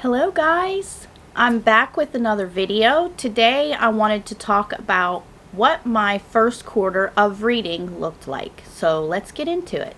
Hello guys, I'm back with another video. Today I wanted to talk about what my first quarter of reading looked like. So let's get into it.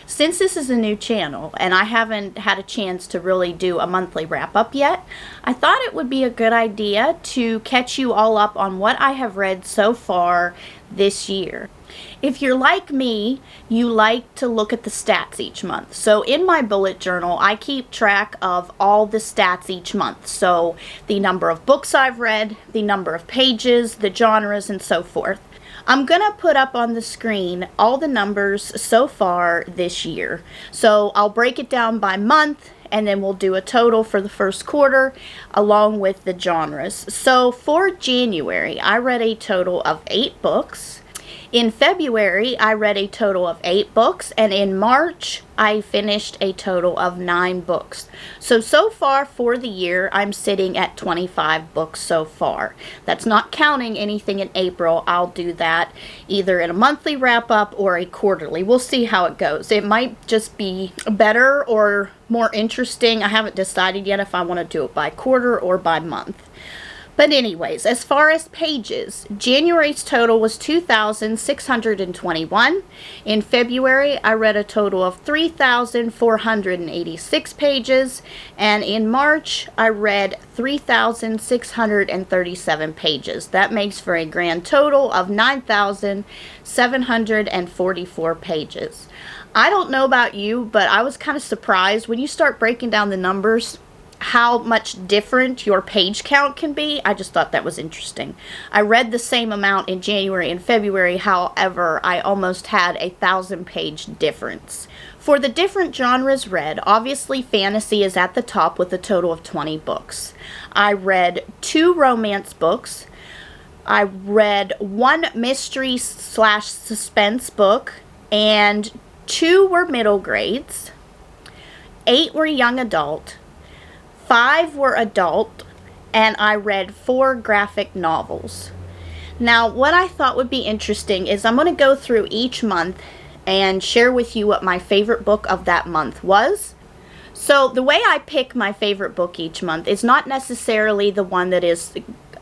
Since this is a new channel and I haven't had a chance to really do a monthly wrap-up yet, I thought it would be a good idea to catch you all up on what I have read so far this year. If you're like me, you like to look at the stats each month. So in my bullet journal, I keep track of all the stats each month. So the number of books I've read, the number of pages, the genres, and so forth. I'm going to put up on the screen all the numbers so far this year. So I'll break it down by month and then we'll do a total for the first quarter along with the genres. So for January, I read a total of 8 books. In February, I read a total of 8 books, and in March, I finished a total of 9 books. So far for the year, I'm sitting at 25 books so far. That's not counting anything in April. I'll do that either in a monthly wrap-up or a quarterly. We'll see how it goes. It might just be better or more interesting. I haven't decided yet if I want to do it by quarter or by month. But anyways, as far as pages, January's total was 2,621. In February, I read a total of 3,486 pages. And in March, I read 3,637 pages. That makes for a grand total of 9,744 pages. I don't know about you, but I was kind of surprised when you start breaking down the numbers how much different your page count can be. I just thought that was interesting. I read the same amount in January and February, however, I almost had a 1,000-page difference. For the different genres read, obviously fantasy is at the top with a total of 20 books. I read 2 romance books. I read 1 mystery/suspense book, and 2 were middle grades. 8 were young adult. 5 were adult, and I read 4 graphic novels. Now, what I thought would be interesting is I'm going to go through each month and share with you what my favorite book of that month was. So the way I pick my favorite book each month is not necessarily the one that is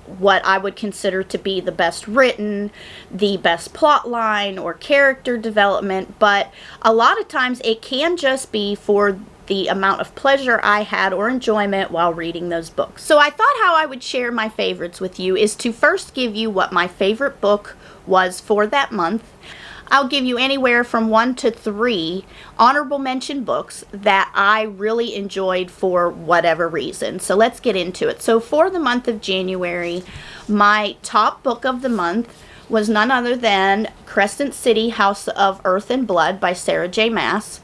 what I would consider to be the best written, the best plot line, or character development, but a lot of times it can just be for the amount of pleasure I had or enjoyment while reading those books. So I thought how I would share my favorites with you is to first give you what my favorite book was for that month. I'll give you anywhere from 1 to 3 honorable mention books that I really enjoyed for whatever reason. So let's get into it. So for the month of January, my top book of the month was none other than Crescent City, House of Earth and Blood by Sarah J. Maas.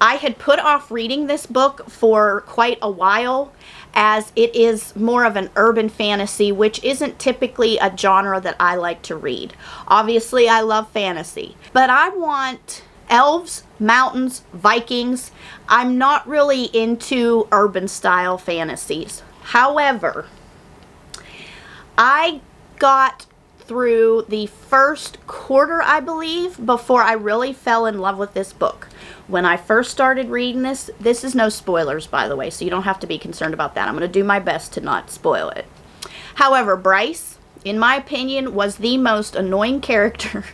I had put off reading this book for quite a while, as it is more of an urban fantasy, which isn't typically a genre that I like to read. Obviously, I love fantasy, but I want elves, mountains, Vikings. I'm not really into urban style fantasies. However, I got through the first quarter, I believe, before I really fell in love with this book. When I first started reading this is no spoilers, by the way, so you don't have to be concerned about that. I'm going to do my best to not spoil it. However, Bryce, in my opinion, was the most annoying character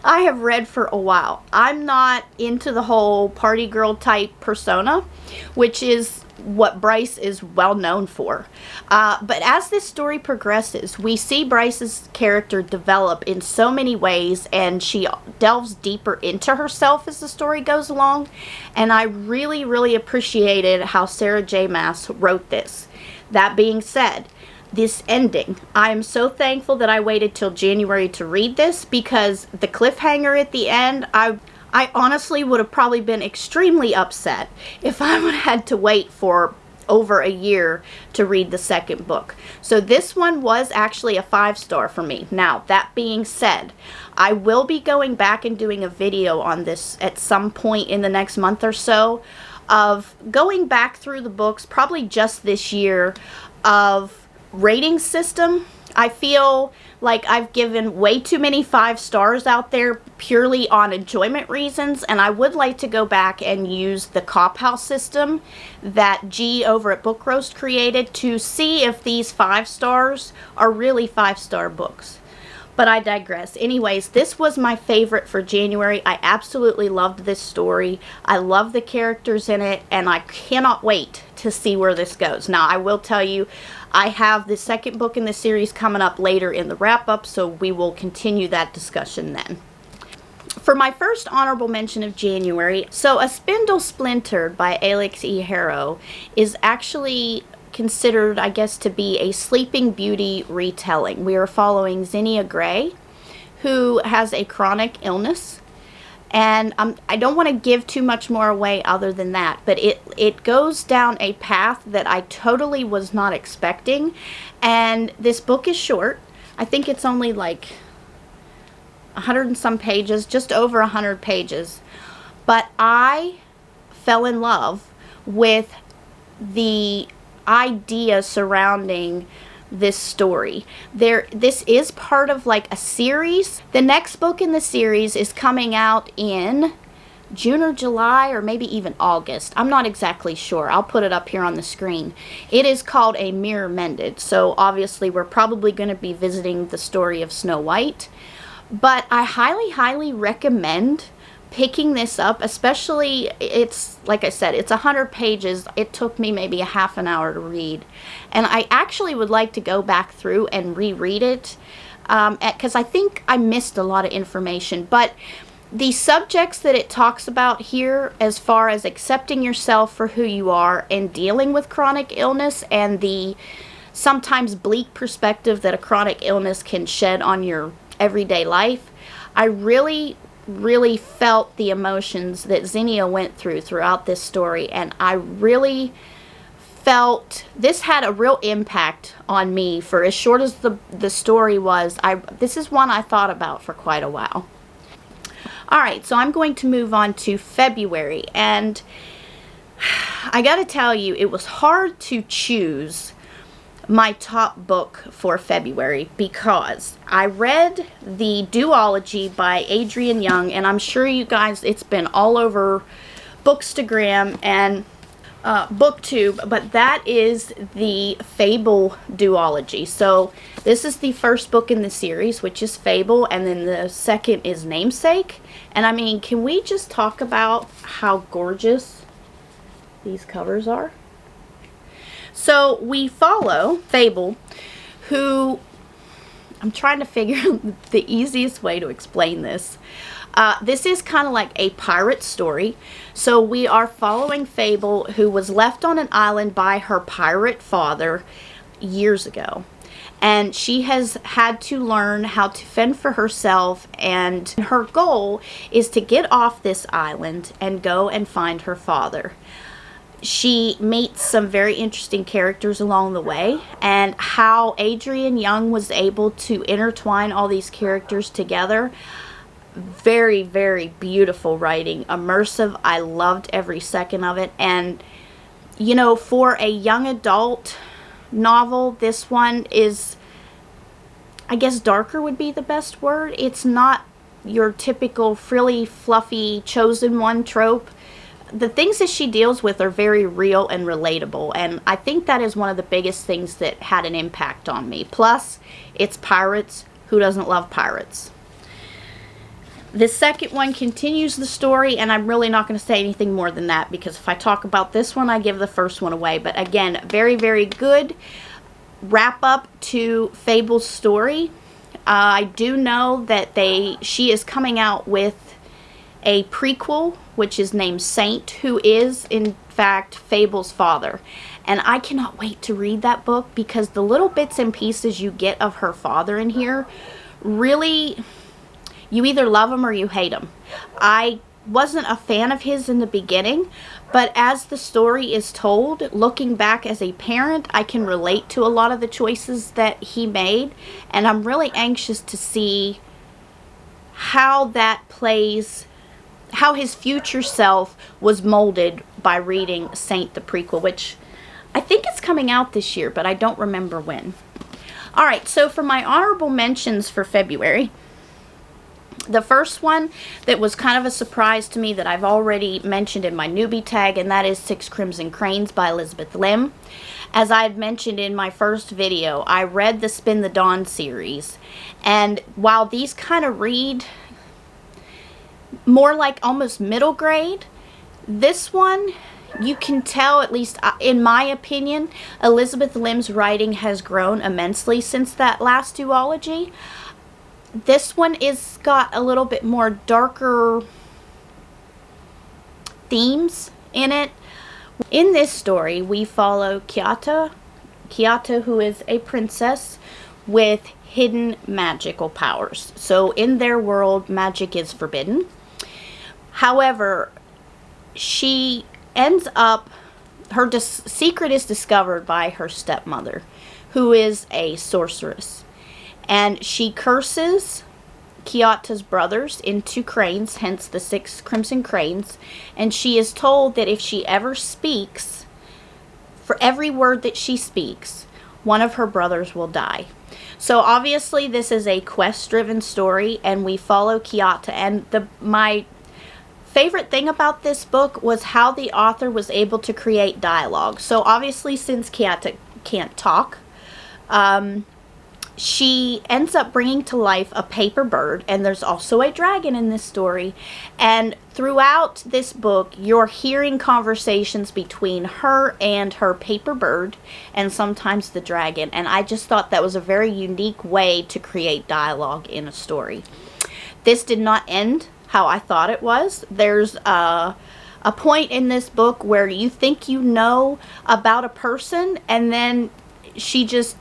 I have read for a while. I'm not into the whole party girl type persona, which is what Bryce is well known for. But as this story progresses, we see Bryce's character develop in so many ways, and she delves deeper into herself as the story goes along. And I really, really appreciated how Sarah J. Maas wrote this. That being said, this ending, I am so thankful that I waited till January to read this, because the cliffhanger at the end, I honestly would have probably been extremely upset if I would have had to wait for over a year to read the second book. So this one was actually a 5-star for me. Now, that being said, I will be going back and doing a video on this at some point in the next month or so. of going back through the books, probably just this year, of rating system. I feel like I've given way too many 5 stars out there purely on enjoyment reasons, and I would like to go back and use the Cop House system that G over at Book Roast created to see if these 5 stars are really 5-star books. But I digress. Anyways, this was my favorite for January. I absolutely loved this story. I love the characters in it, and I cannot wait to see where this goes. Now, I will tell you, I have the second book in the series coming up later in the wrap-up, so we will continue that discussion then. For my first honorable mention of January, so A Spindle Splintered by Alex E. Harrow is actually considered, I guess, to be a Sleeping Beauty retelling. We are following Zinnia Gray, who has a chronic illness, and I don't want to give too much more away other than that, but it goes down a path that I totally was not expecting. And this book is short. I think it's only like 100 and some pages, just over 100 pages, but I fell in love with the idea surrounding this story. This is part of like a series. The next book in the series is coming out in June or July, or maybe even August. I'm not exactly sure. I'll put it up here on the screen. It is called A Mirror Mended, so obviously we're probably going to be visiting the story of Snow White, but I highly recommend picking this up, especially, it's like I said, it's 100 pages. It took me maybe a half an hour to read, and I actually would like to go back through and reread it because I think I missed a lot of information. But the subjects that it talks about here, as far as accepting yourself for who you are and dealing with chronic illness, and the sometimes bleak perspective that a chronic illness can shed on your everyday life, I really felt the emotions that Zinnia went through throughout this story, and I really felt this had a real impact on me. For as short as the story was, this is one I thought about for quite a while. Alright, so I'm going to move on to February, and I gotta tell you, it was hard to choose my top book for February because I read the duology by Adrienne Young, and I'm sure you guys, it's been all over Bookstagram and BookTube, but that is the Fable duology. So this is the first book in the series, which is Fable, and then the second is Namesake. And I mean, can we just talk about how gorgeous these covers are? So we follow Fable, who, I'm trying to figure out the easiest way to explain this. This is kind of like a pirate story. So we are following Fable, who was left on an island by her pirate father years ago. And she has had to learn how to fend for herself, and her goal is to get off this island and go and find her father. She meets some very interesting characters along the way, and how Adrienne Young was able to intertwine all these characters together. Very beautiful writing, immersive. I loved every second of it. And you know, for a young adult novel, this one is, I guess, darker would be the best word. It's not your typical frilly, fluffy, chosen one trope. The things that she deals with are very real and relatable, and I think that is one of the biggest things that had an impact on me. Plus, it's pirates. Who doesn't love pirates? The second one continues the story, and I'm really not going to say anything more than that, because if I talk about this one, I give the first one away. But again, very good wrap up to Fable's story. I do know that she is coming out with a prequel, which is named Saint, who is in fact Fable's father. And I cannot wait to read that book, because the little bits and pieces you get of her father in here, really, you either love him or you hate him. I wasn't a fan of his in the beginning, but as the story is told, looking back as a parent, I can relate to a lot of the choices that he made, and I'm really anxious to see how that plays how his future self was molded by reading Saint the prequel, which I think it's coming out this year, but I don't remember when. All right, so for my honorable mentions for February, the first one that was kind of a surprise to me that I've already mentioned in my newbie tag, and that is Six Crimson Cranes by Elizabeth Lim. As I had mentioned in my first video, I read the Spin the Dawn series, and while these kind of read more like almost middle grade, this one, you can tell, at least in my opinion, Elizabeth Lim's writing has grown immensely since that last duology. This one is got a little bit more darker themes in it. In this story, we follow Kiata, who is a princess with hidden magical powers. So in their world, magic is forbidden. However, she ends up, her secret is discovered by her stepmother, who is a sorceress. And she curses Kiata's brothers into cranes, hence the Six Crimson Cranes. And she is told that if she ever speaks, for every word that she speaks, one of her brothers will die. So obviously this is a quest-driven story, and we follow Kiata. And my favorite thing about this book was how the author was able to create dialogue. So obviously, since Kiata can't talk, she ends up bringing to life a paper bird, and there's also a dragon in this story. And throughout this book, you're hearing conversations between her and her paper bird, and sometimes the dragon. And I just thought that was a very unique way to create dialogue in a story. This did not end how I thought it was. There's a point in this book where you think you know about a person, and then she just,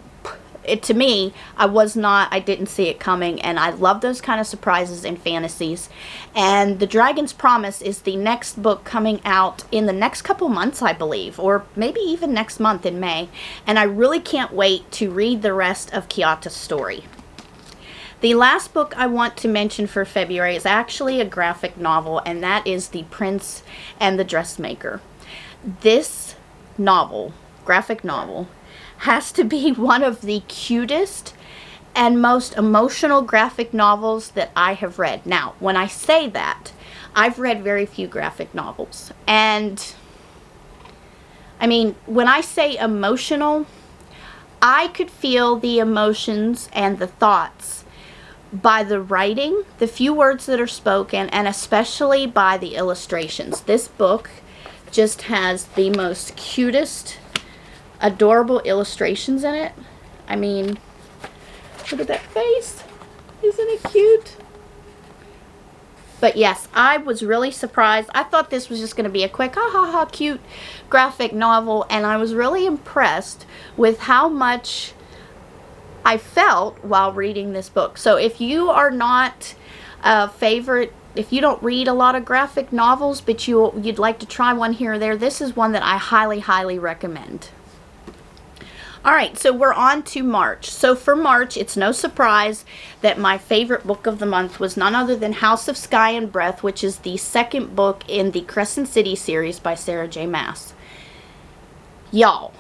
to me, I didn't see it coming, and I love those kind of surprises in fantasies. And The Dragon's Promise is the next book coming out in the next couple months, I believe, or maybe even next month in May, and I really can't wait to read the rest of Kiata's story. The last book I want to mention for February is actually a graphic novel, and that is The Prince and the Dressmaker. This novel, graphic novel, has to be one of the cutest and most emotional graphic novels that I have read. Now, when I say that, I've read very few graphic novels. And, I mean, when I say emotional, I could feel the emotions and the thoughts by the writing, the few words that are spoken, and especially by the illustrations. This book just has the most cutest, adorable illustrations in it. I mean, look at that face. Isn't it cute? But yes, I was really surprised. I thought this was just going to be a quick, ha ha ha, cute graphic novel, and I was really impressed with how much I felt while reading this book. So if you are not a favorite, if you don't read a lot of graphic novels, but you'd like to try one here or there, this is one that I highly, highly recommend. Alright, so we're on to March. So for March, it's no surprise that my favorite book of the month was none other than House of Sky and Breath, which is the second book in the Crescent City series by Sarah J. Maas. Y'all,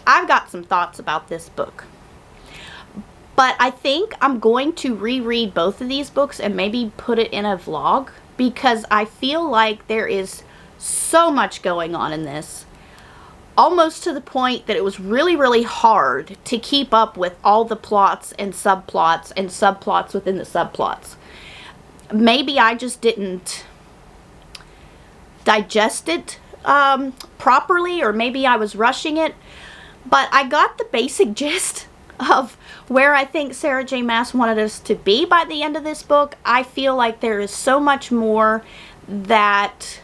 I've got some thoughts about this book. But I think I'm going to reread both of these books and maybe put it in a vlog, because I feel like there is so much going on in this. Almost to the point that it was really, really hard to keep up with all the plots and subplots within the subplots. Maybe I just didn't digest it properly, or maybe I was rushing it. But I got the basic gist of where I think Sarah J. Maas wanted us to be by the end of this book. I feel like there is so much more that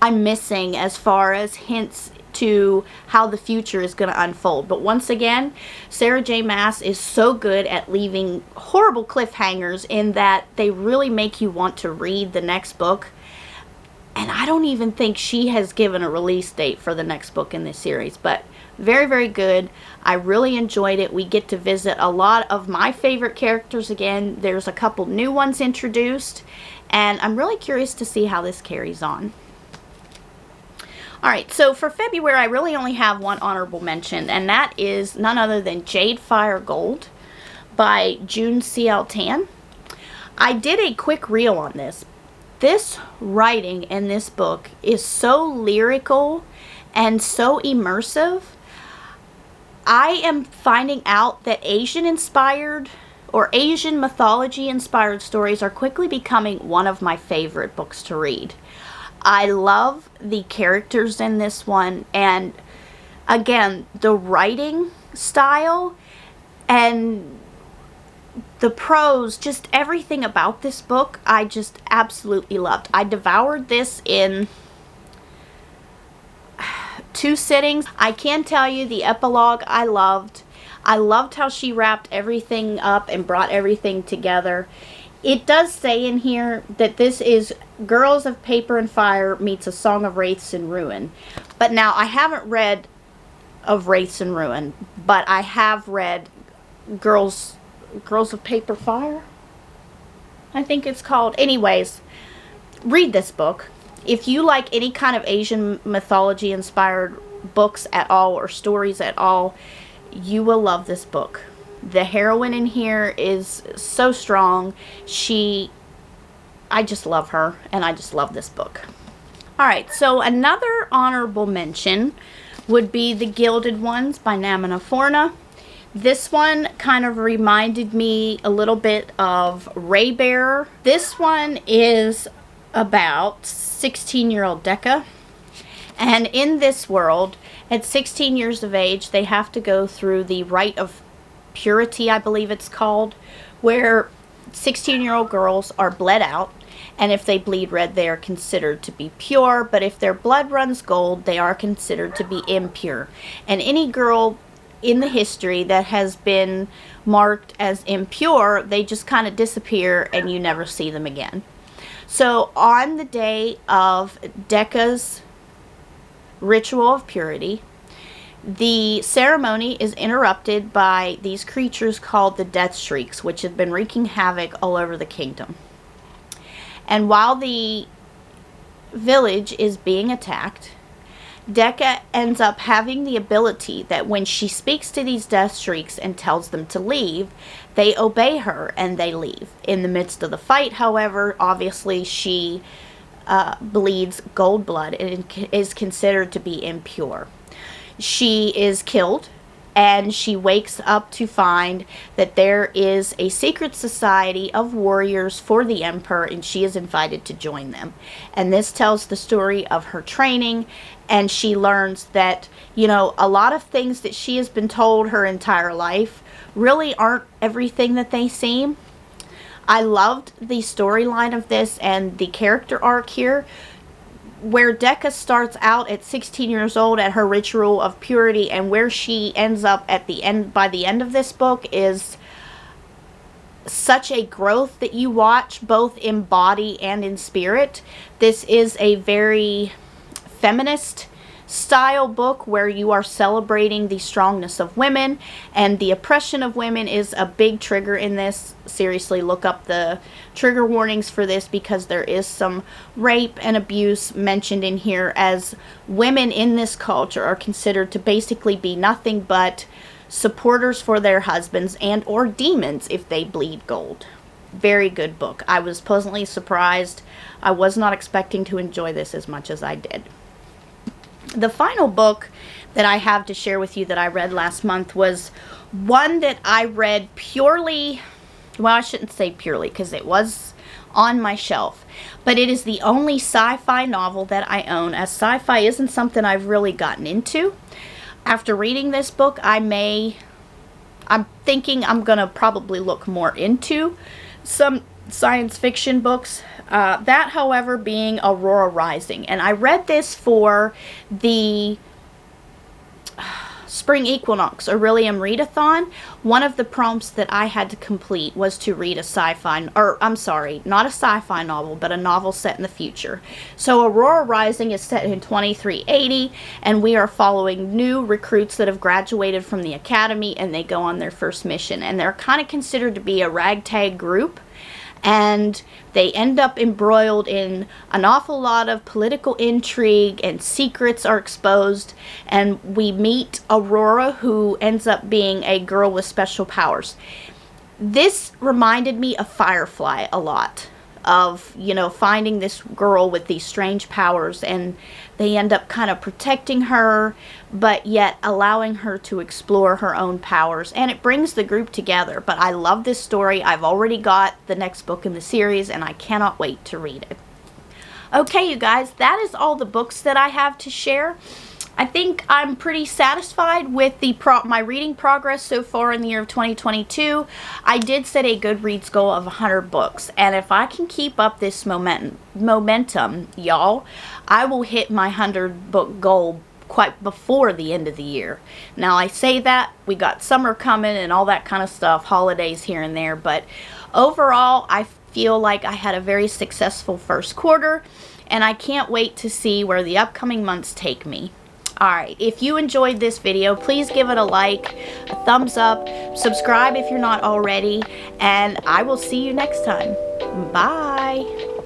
I'm missing as far as hints to how the future is going to unfold. But once again, Sarah J. Maas is so good at leaving horrible cliffhangers in that they really make you want to read the next book. And I don't even think she has given a release date for the next book in this series. But very, very good. I really enjoyed it. We get to visit a lot of my favorite characters again. There's a couple new ones introduced. and I'm really curious to see how this carries on. Alright, so for February, I really only have one honorable mention, and that is none other than Jade Fire Gold by June C.L. Tan. I did a quick reel on this. This writing in this book is so lyrical and so immersive. I am finding out that Asian-inspired or Asian mythology-inspired stories are quickly becoming one of my favorite books to read. I love the characters in this one, and again, the writing style and the prose, just everything about this book, I just absolutely loved. I devoured this in 2 sittings. I can tell you the epilogue I loved. I loved how she wrapped everything up and brought everything together. It does say in here that this is Girls of Paper and Fire meets A Song of Wraiths and Ruin. But now, I haven't read of Wraiths and Ruin, but I have read Girls of Paper Fire, I think it's called. Anyways, read this book. If you like any kind of Asian mythology inspired books at all or stories at all, you will love this book. The heroine in here is so strong. I just love her, and I just love this book. Alright, so another honorable mention would be The Gilded Ones by Namina Forna. This one kind of reminded me a little bit of Raybearer. This one is about 16-year-old Decca. And in this world, at 16 years of age, they have to go through the Rite of Purity, I believe it's called, where 16-year-old girls are bled out, and if they bleed red, they are considered to be pure, but if their blood runs gold, they are considered to be impure. And any girl in the history that has been marked as impure, they just kind of disappear and you never see them again. So on the day of Decca's ritual of purity, the ceremony is interrupted by these creatures called the Death Shrieks, which have been wreaking havoc all over the kingdom. And while the village is being attacked, Decca ends up having the ability that when she speaks to these Death Shrieks and tells them to leave, they obey her and they leave. In the midst of the fight, however, obviously she bleeds gold blood and is considered to be impure. She is killed, and she wakes up to find that there is a secret society of warriors for the Emperor, and she is invited to join them. And this tells the story of her training, and she learns that, you know, a lot of things that she has been told her entire life really aren't everything that they seem. I loved the storyline of this and the character arc here, where Decca starts out at 16 years old at her ritual of purity, and where she ends up at the end, by the end of this book, is such a growth that you watch both in body and in spirit. This is a very feminist style book where you are celebrating the strongness of women, and the oppression of women is a big trigger in this. Seriously, look up the trigger warnings for this, because there is some rape and abuse mentioned in here, as women in this culture are considered to basically be nothing but supporters for their husbands and or demons if they bleed gold. Very good book. I was pleasantly surprised. I was not expecting to enjoy this as much as I did. The final book that I have to share with you that I read last month was one that I read purely, well, I shouldn't say purely because it was on my shelf, but it is the only sci-fi novel that I own, as sci-fi isn't something I've really gotten into. After reading this book, I'm thinking I'm going to probably look more into some science fiction books. That, however, being Aurora Rising. And I read this for the Spring Equinox Aurelium Readathon. One of the prompts that I had to complete was to read a sci-fi, or I'm sorry, not a sci-fi novel, but a novel set in the future. So Aurora Rising is set in 2380, and we are following new recruits that have graduated from the academy, and they go on their first mission. And they're kind of considered to be a ragtag group. and they end up embroiled in an awful lot of political intrigue, and secrets are exposed, and we meet Aurora, who ends up being a girl with special powers. This reminded me of Firefly a lot, of, you know, finding this girl with these strange powers, and they end up kind of protecting her, but yet allowing her to explore her own powers, and it brings the group together. But I love this story. I've already got the next book in the series, and I cannot wait to read it. Okay, you guys, that is all the books that I have to share. I think I'm pretty satisfied with my reading progress so far in the year of 2022. I did set a Goodreads goal of 100 books, and if I can keep up this momentum, y'all, I will hit my 100 book goal quite before the end of the year. Now, I say that, we got summer coming and all that kind of stuff, holidays here and there, but overall, I feel like I had a very successful first quarter, and I can't wait to see where the upcoming months take me. Alright, if you enjoyed this video, please give it a like, a thumbs up, subscribe if you're not already, and I will see you next time. Bye!